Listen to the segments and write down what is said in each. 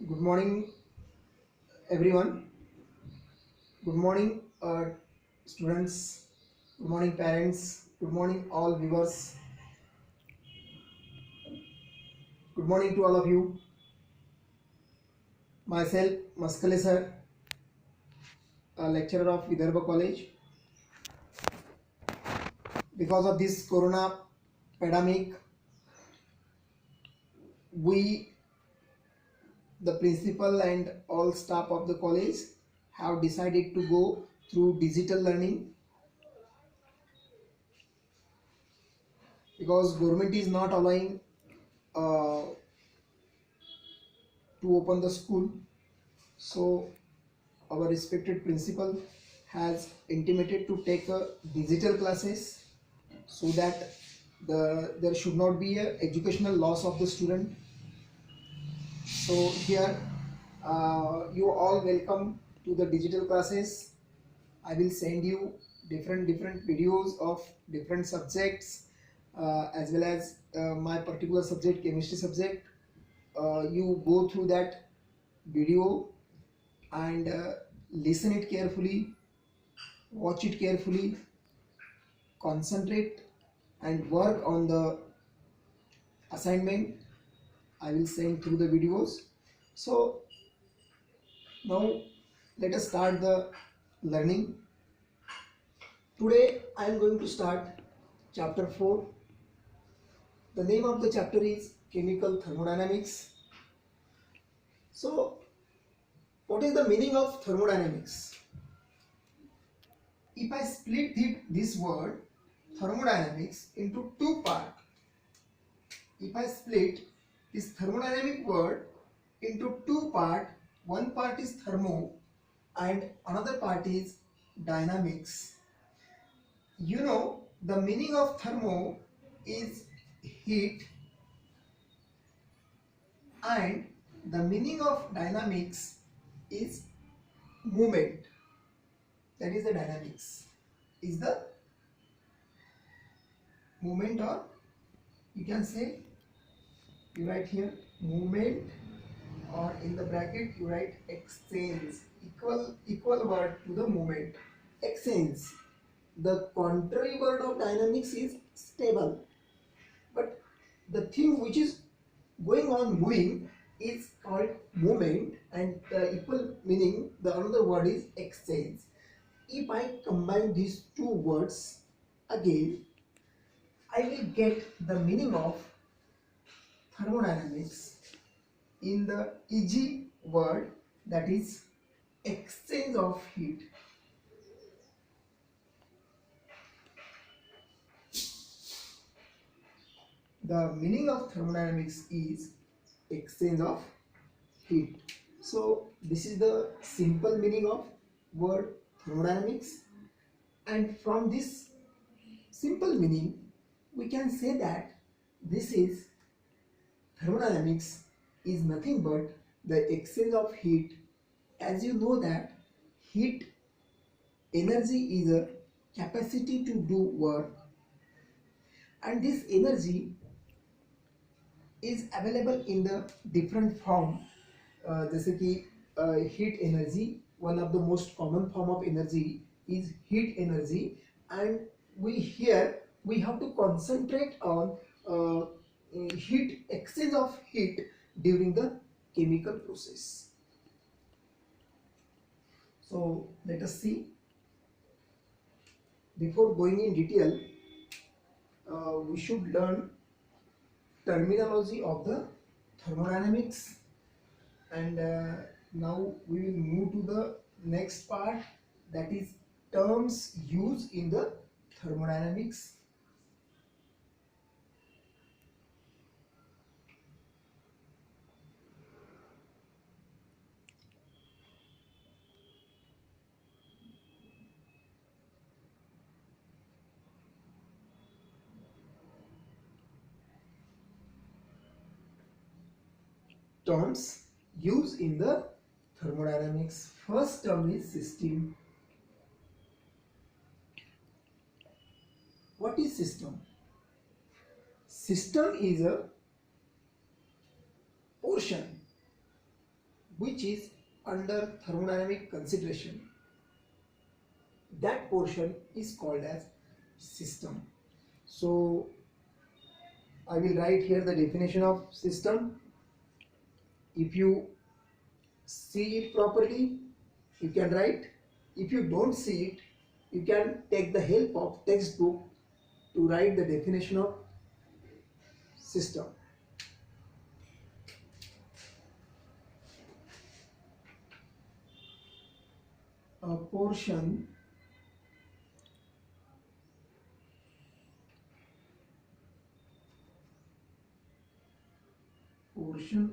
Good morning, everyone. Good morning, students. Good morning, parents. Good morning, all viewers. Good morning to all of you. Myself, Maskale sir, a lecturer of Vidarbha College. Because of this corona pandemic, we, the principal and all staff of the college, have decided to go through digital learning because government is not allowing uh, to open the school. So our respected principal has intimated to take digital classes so that there should not be a educational loss of the student. So here you all welcome to the digital classes. I will send you different videos of different subjects as well as my particular subject, chemistry subject. You go through that video and listen it carefully, watch it carefully, concentrate and work on the assignment I will send through the videos. So now let us start the learning. Today I am going to start chapter 4. The name of the chapter is chemical thermodynamics. So what is the meaning of thermodynamics? If I split this word thermodynamics into two parts, if I split this thermodynamic word into two parts, one part is thermo and another part is dynamics. You know, the meaning of thermo is heat and the meaning of dynamics is movement. That is the dynamics. Is the movement, or you can say, you write here movement, or in the bracket you write exchange, equal word to the movement. Exchange. The contrary word of dynamics is stable, but the thing which is going on moving is called movement, and the equal meaning, the another word is exchange. If I combine these two words again, I will get the meaning of thermodynamics in the easy word, that is exchange of heat. The meaning of thermodynamics is exchange of heat. So this is the simple meaning of word thermodynamics, and from this simple meaning we can say that this is thermodynamics is nothing but the exchange of heat. As you know that heat energy is a capacity to do work, and this energy is available in the different form. जैसे कि heat energy, one of the most common form of energy is heat energy, and we have to concentrate on heat, exchange of heat during the chemical process. So let us see. Before going in detail, we should learn terminology of the thermodynamics, and now we will move to the next part, that is terms used in the thermodynamics. Terms used in the thermodynamics. First term is system. What is system? System is a portion which is under thermodynamic consideration. That portion is called as system. So I will write here the definition of system. If you see it properly, you can write. If you don't see it, you can take the help of textbook to write the definition of system. A portion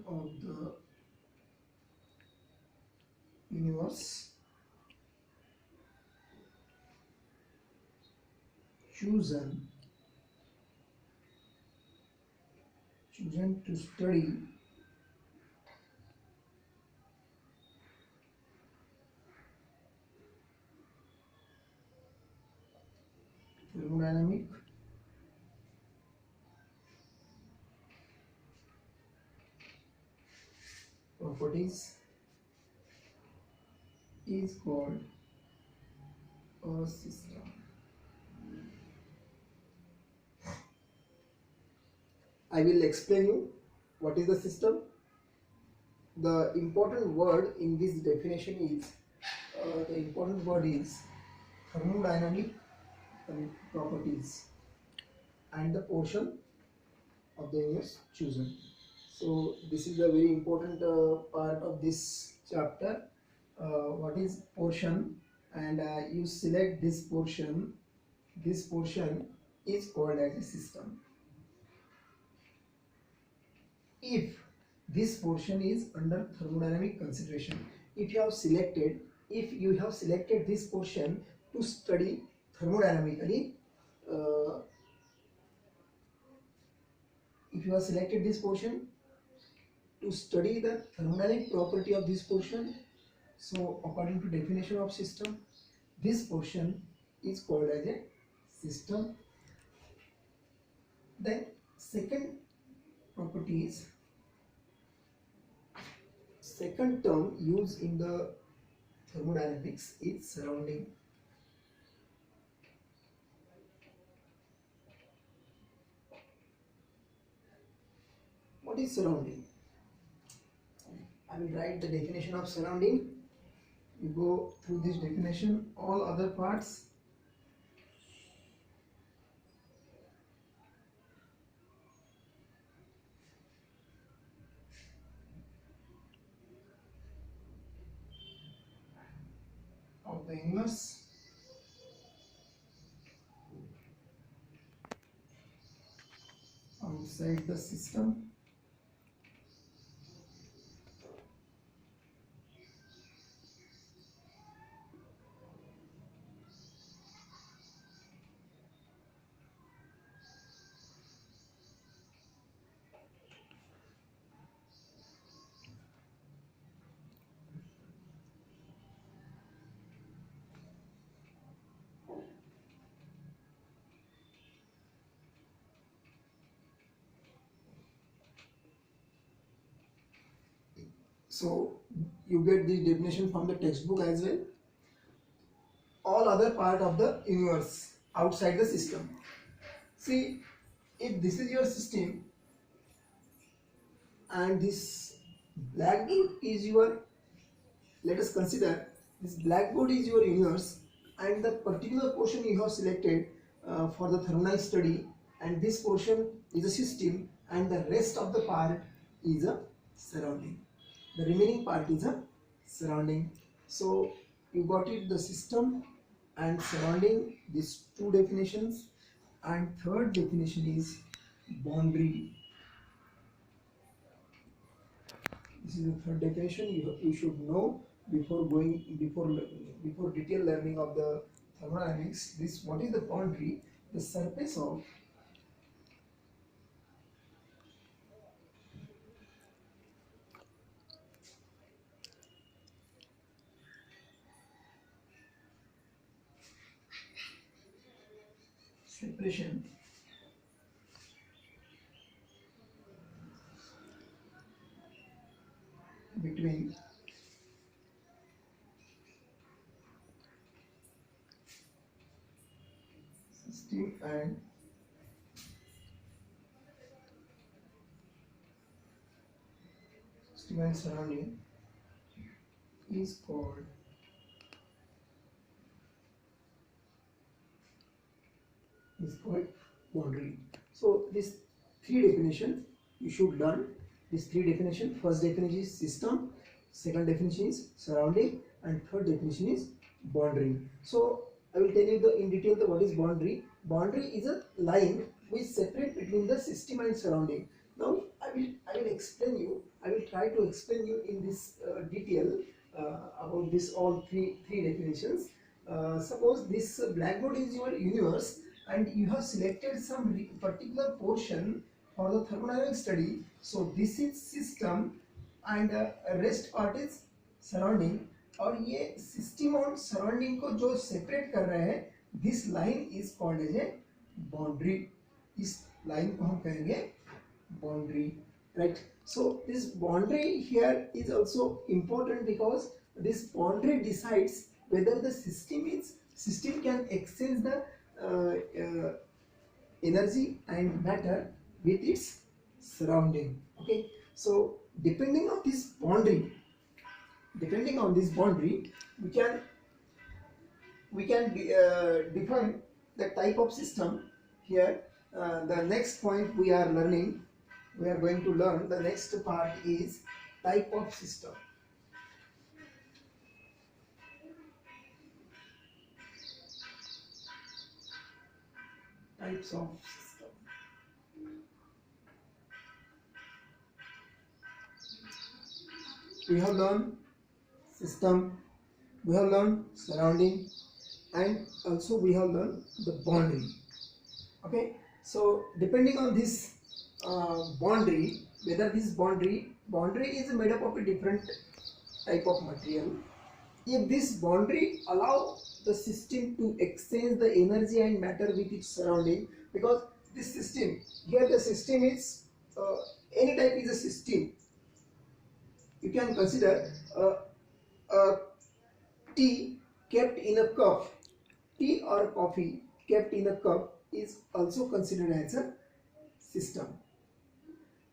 of the universe chosen to study thermodynamic properties is called a system. I will explain you what is the system. The important word in this definition is thermodynamic properties and the portion of the universe chosen. So this is a very important part of this chapter. What is portion, and you select this portion. This portion is called as a system. If this portion is under thermodynamic consideration, if you have selected this portion to study thermodynamically, if you have selected this portion to study the thermodynamic property of this portion, so according to definition of system, this portion is called as a system. Then second property is, second term used in the thermodynamics is surrounding. What is surrounding? I will write the definition of surrounding. You go through this definition, all other parts. Of the universe outside the system So you get this definition from the textbook as well. All other part of the universe outside the system. See, if this is your system and this blackboard is your, let us consider this blackboard is your universe, and the particular portion you have selected for the thermodynamic study, and this portion is a system, and the rest of the part is a surrounding. The remaining part is a surrounding. So you got it, the system and surrounding, these two definitions. And third definition is boundary. This is the third definition you should know before detailed learning of the thermodynamics. This, what is the boundary? The surface of separation between system and surrounding is called boundary. So these three definitions you should learn. These three definitions: first definition is system, second definition is surrounding, and third definition is boundary. So I will tell you in detail what is boundary. Boundary is a line which separates between the system and surrounding. Now I will explain you. I will try to explain you in this detail about this all three definitions. Suppose this blackboard is your universe and you have selected some particular portion for the thermodynamic study. So this is system and rest part is surrounding. और ये system और surrounding को जो separate कर रहे हैं, this line is called as a boundary. इस line को हम कहेंगे boundary, right. So this boundary here is also important because this boundary decides whether the system can exchange the energy and matter with its surrounding. Okay, so depending on this boundary, we can define the type of system. Here the next point we are going to learn, the next part is type of system. Types of system. We have learned system, we have learned surrounding, and also we have learned the boundary. Okay, so depending on this boundary, whether this boundary is made up of a different type of material, if this boundary allow the system to exchange the energy and matter with its surrounding, because this system here, the system is any type is a system. You can consider tea kept in a cup, tea or coffee kept in a cup is also considered as a system,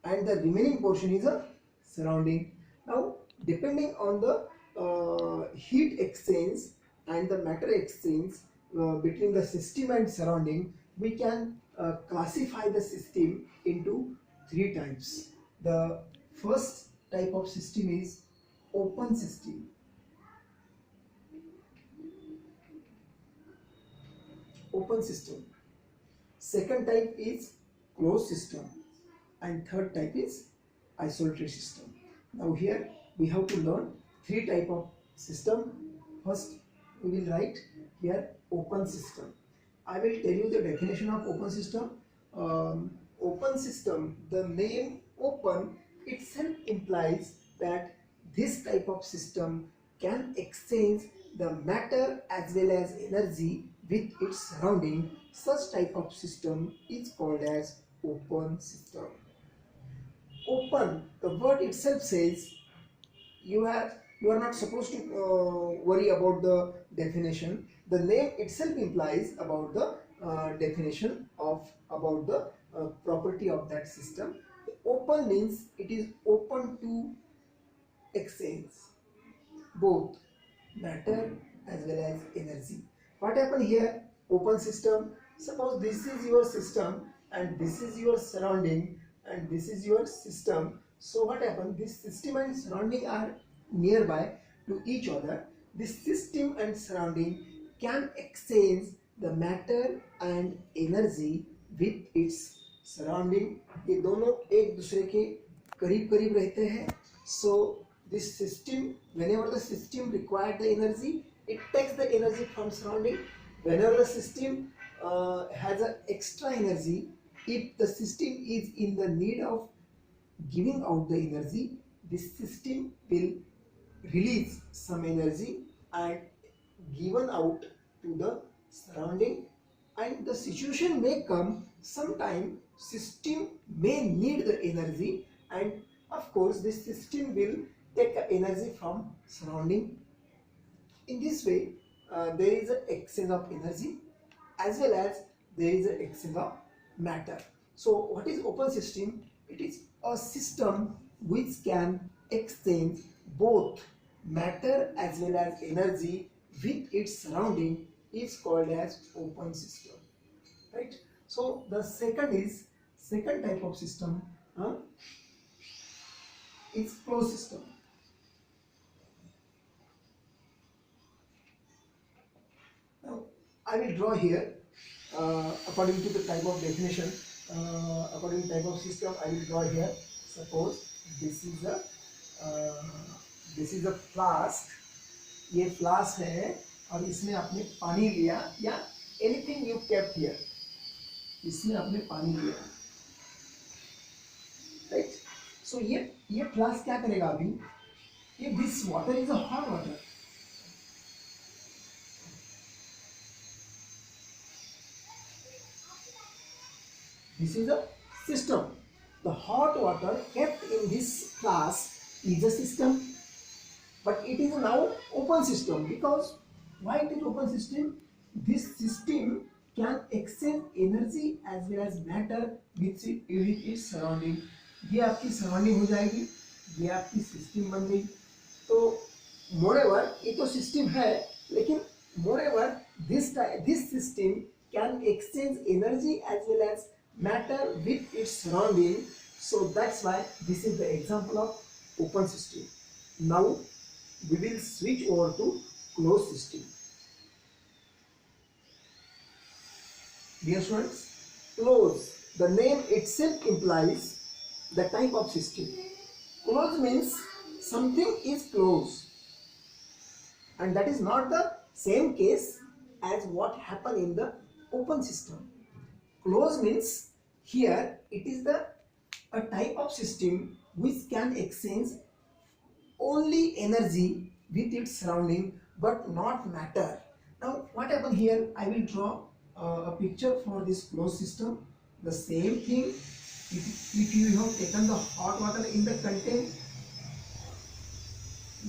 and the remaining portion is a surrounding. Now depending on the heat exchange and the matter exchange between the system and surrounding, we can classify the system into three types. The first type of system is open system. Second type is closed system, and third type is isolated system. Now here we have to learn three type of system. First we will write here open system. I will tell you the definition of open system. Open system, the name open itself implies that this type of system can exchange the matter as well as energy with its surrounding. Such type of system is called as open system. Open, the word itself says you are not supposed to worry about the definition. The name itself implies about the definition of about the property of that system. Open means it is open to exchange both matter as well as energy. What happened here? Open system. Suppose this is your system and this is your surrounding and this is your system. So what happened? This system and surrounding are nearby to each other. This system and surrounding can exchange the matter and energy with its surrounding. ये दोनों एक दूसरे के करीब करीब रहते हैं. So this system, whenever the system requires the energy, it takes the energy from surrounding. Whenever the system has an extra energy, if the system is in the need of giving out the energy, this system will release some energy and given out to the surrounding, and the situation may come sometime system may need the energy, and of course this system will take energy from surrounding. In this way there is an exchange of energy as well as there is an exchange of matter. So what is open system? It is a system which can exchange both matter as well as energy with its surrounding is called as open system, right? So the second type of system is closed system. Now I will draw here according to the type of definition, according to type of system I will draw here. Suppose this is a flask, ये flask है और इसमें आपने पानी लिया या anything you kept here, इसमें आपने पानी लिया, राइट? सो ये फ्लास्क क्या करेगा अभी, ये this water is a hot water, this is a system. The hot water kept in this flask is a system, but it is now open system. Because why it is open system? This system can exchange energy as well as matter with its surrounding. ये आपकी surrounding हो जाएगी, ये आपकी system बन गई. तो moreover ये तो सिस्टम है, लेकिन moreover this system can exchange energy as well as matter with its surrounding. So that's why this is the example of open system. Now we will switch over to closed system. Dear students, closed, the name itself implies the type of system. Closed means something is closed, and that is not the same case as what happened in the open system. Closed means here it is a type of system which can exchange only energy with its surrounding but not matter. Now what happened here, I will draw a picture for this closed system. The same thing, if you have taken the hot water in the container,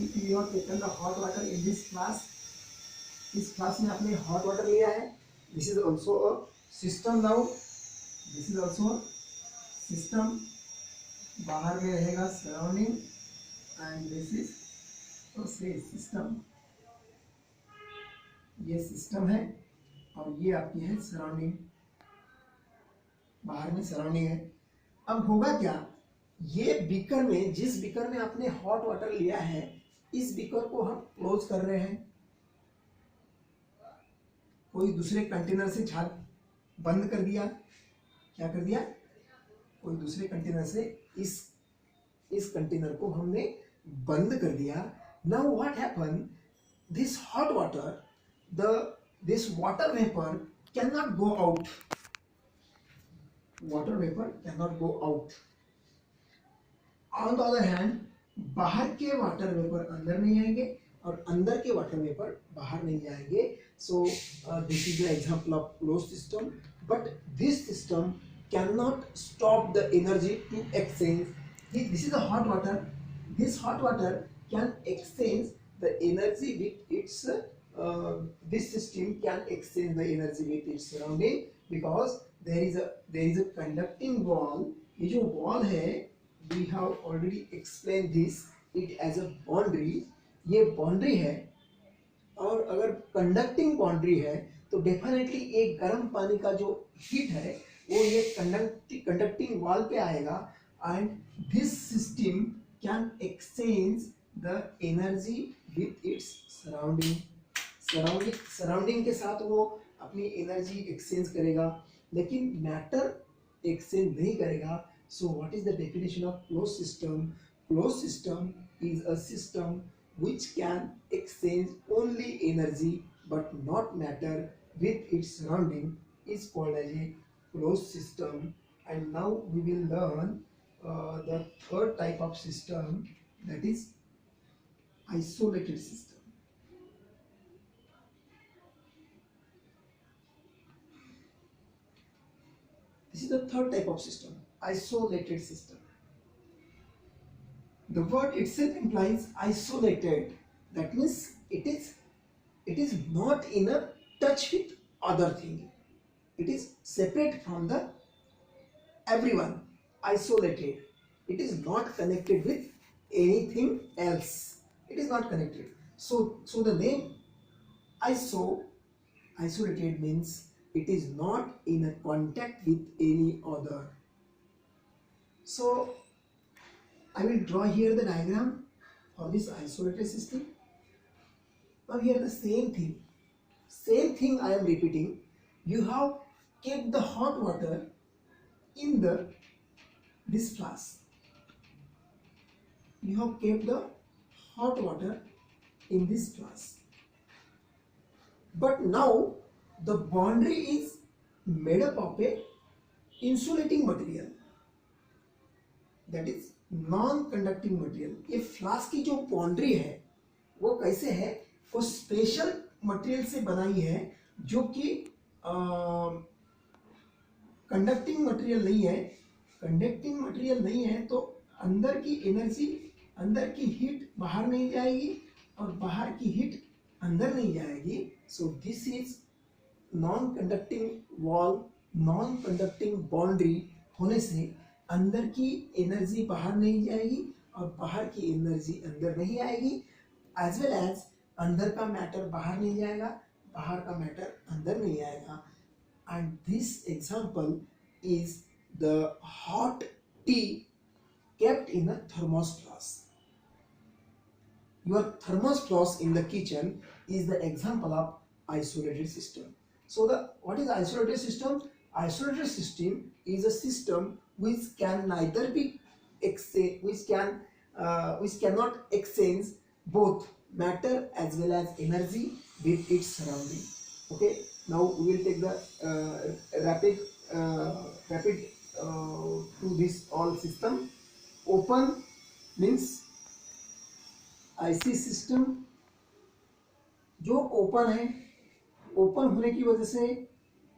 if you have taken the hot water in this flask, इस flask में आपने hot water लिया है, this is also a system. Now this is also a system, बाहर में रहेगा surrounding and this is system, ये system है और ये आपकी है सराउंडिंग, बाहर में सराउंडिंग है. अब होगा क्या, ये बीकर में, जिस बीकर में आपने हॉट वाटर लिया है, इस बीकर को हम क्लोज कर रहे हैं, कोई दूसरे कंटेनर से झाग बंद कर दिया, क्या कर दिया, कोई दूसरे कंटेनर से इस कंटेनर को हमने बंद कर दिया. Now what happen, this hot water, this water vapour can not go out, water vapour can not go out. On the other hand, बाहर के वाटर वेपर अंदर नहीं आएंगे और अंदर के वाटर वेपर बाहर नहीं जाएंगे. So this is the example of closed system, but this system cannot stop the energy to exchange. This is a hot water. This hot water can exchange the energy with its. This system can exchange the energy with its surrounding because there is a conducting wall. ये जो wall है, we have already explained this. It as a boundary. ये boundary है. और अगर conducting boundary है तो definitely एक गर्म पानी का जो हीट है वो ये कंडक्टिंग वॉल पे आएगा and this system can exchange the energy with its surrounding के साथ वो अपनी एनर्जी एक्सचेंज करेगा, लेकिन मैटर एक्सचेंज नहीं करेगा. So what is the definition of close system? Close system is a system which can exchange only energy but not matter with its surrounding is called as a closed system. And now we will learn the third type of system, that is isolated system. This is the third type of system, isolated system. The word itself implies isolated. That means it is not in a touch with other thing. it is separate from the everyone, isolated. It is not connected with anything else. It is not connected. So the name isolated means it is not in a contact with any other. So I will draw here the diagram for this isolated system. Now here the same thing I am repeating. You have kept the hot water in this flask. You have kept the hot water in this flask. But now the boundary is made up of a insulating material, that is non-conducting material. ये flask की जो boundary है वो कैसे है, वो special material से बनाई है जो कि कंडक्टिंग मटेरियल नहीं है. कंडक्टिंग मटेरियल नहीं है तो अंदर की एनर्जी, अंदर की हीट बाहर नहीं जाएगी और बाहर की हीट अंदर नहीं जाएगी. So this is non conducting wall, non conducting boundary होने से अंदर की एनर्जी बाहर नहीं जाएगी और बाहर की एनर्जी अंदर नहीं आएगी, एज वेल एज अंदर का मैटर बाहर नहीं जाएगा, बाहर का मैटर अंदर नहीं आएगा. And this example is the hot T kept in a thermos flask. Your thermos flask in the kitchen is the example of isolated system. So what is isolated system? Isolated system is a system which can neither be which cannot exchange both matter as well as energy with its surrounding. Okay, now we will take the rapid to this all system. Open means IC system जो open है, open होने की वजह से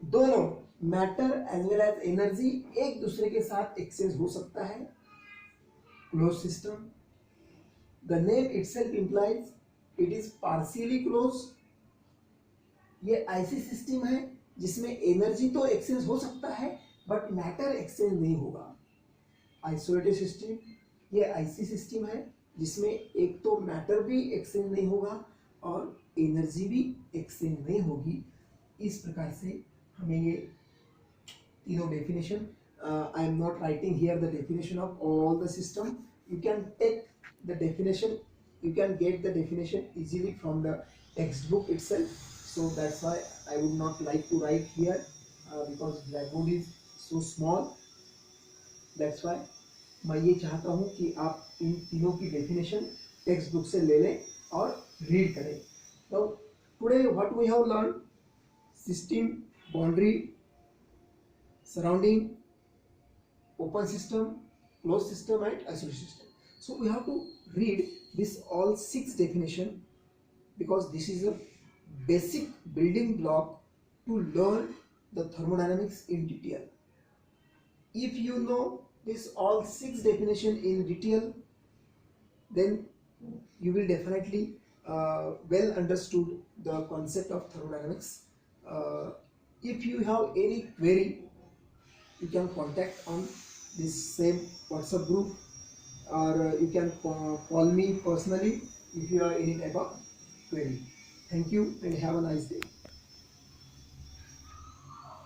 दोनों matter as well as energy एक दूसरे के साथ एक्सचेंज हो सकता है. Close system, the name itself implies it is partially close. ये ऐसी सिस्टम है जिसमें एनर्जी तो एक्सचेंज हो सकता है बट मैटर एक्सचेंज नहीं होगा. आइसोलेटेड सिस्टम, ये ऐसी सिस्टम है जिसमें एक तो मैटर भी एक्सचेंज नहीं होगा और एनर्जी भी एक्सचेंज नहीं होगी. इस प्रकार से हमें ये तीनों definition, I am not writing here the definition of all the system. You can take the definition, you can get the definition easily from the textbook itself. So that's why I would not like to write here because blackboard is so small. That's why मैं ये चाहता हूँ कि आप इन तीनों की definition text book से ले लें और रीड करें. तो today what we have learn, system, boundary, surrounding, open system, close system and isolated system. So we have to read this all 6 definition because this is a basic building block to learn the thermodynamics in detail. If you know this all 6 definition in detail, then you will definitely well understood the concept of thermodynamics. If you have any query, you can contact on this same WhatsApp group or you can call me personally if you have any type of query. Thank you and have a nice day.